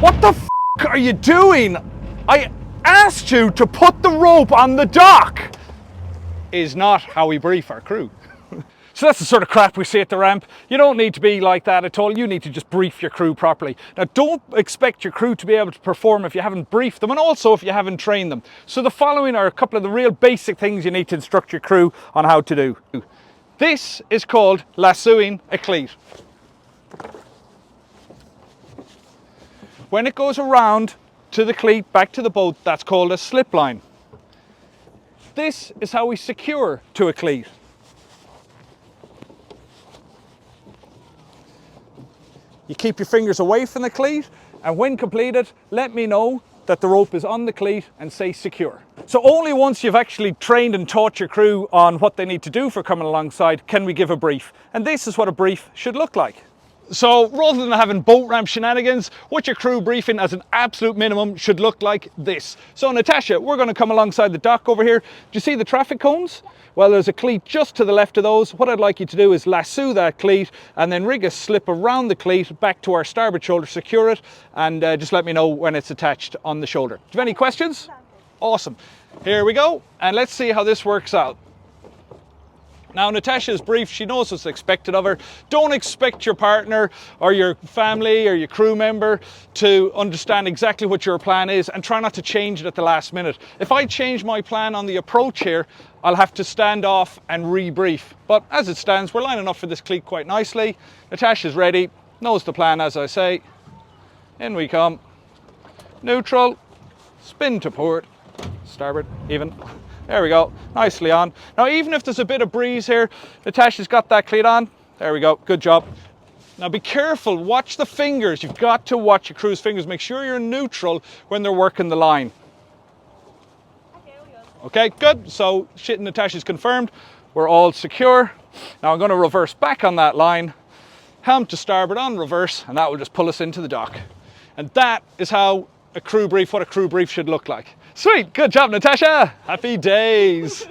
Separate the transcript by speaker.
Speaker 1: What the f are you doing? I asked you to put the rope on the dock. Is not how we brief our crew. So that's the sort of crap we see at the ramp. You don't need to be like that at all. You need to just brief your crew properly. Now, don't expect your crew to be able to perform if you haven't briefed them, and also if you haven't trained them. So the following are a couple of the real basic things you need to instruct your crew on how to do. This is called lassoing a cleat. When it goes around to the cleat, back to the boat, that's called a slip line. This is how we secure to a cleat. You keep your fingers away from the cleat, and when completed, let me know that the rope is on the cleat and say secure. So only once you've actually trained and taught your crew on what they need to do for coming alongside can we give a brief. And this is what a brief should look like. So rather than having boat ramp shenanigans, what your crew briefing as an absolute minimum should look like this. So Natasha, we're going to come alongside the dock over here. Do you see the traffic cones? Well, there's a cleat just to the left of those. What I'd like you to do is lasso that cleat and then rig a slip around the cleat back to our starboard shoulder, secure it, and just let me know when it's attached on the shoulder. Do you have any questions? Awesome. Here we go, and let's see how this works out. Now, Natasha's brief, she knows what's expected of her. Don't expect your partner or your family or your crew member to understand exactly what your plan is, and try not to change it at the last minute. If I change my plan on the approach here, I'll have to stand off and rebrief. But as it stands, we're lining up for this cleat quite nicely. Natasha's ready, knows the plan as I say. In we come. Neutral, spin to port, starboard, even. There we go, nicely on. Now, even if there's a bit of breeze here, Natasha's got that cleat on. There we go, good job. Now be careful, watch the fingers. You've got to watch your crew's fingers. Make sure you're neutral when they're working the line. Okay, good. So shit, Natasha's confirmed. We're all secure. Now I'm going to reverse back on that line, helm to starboard on reverse, and that will just pull us into the dock. And that is how a crew brief, what a crew brief should look like. Sweet, good job, Natasha. Happy days.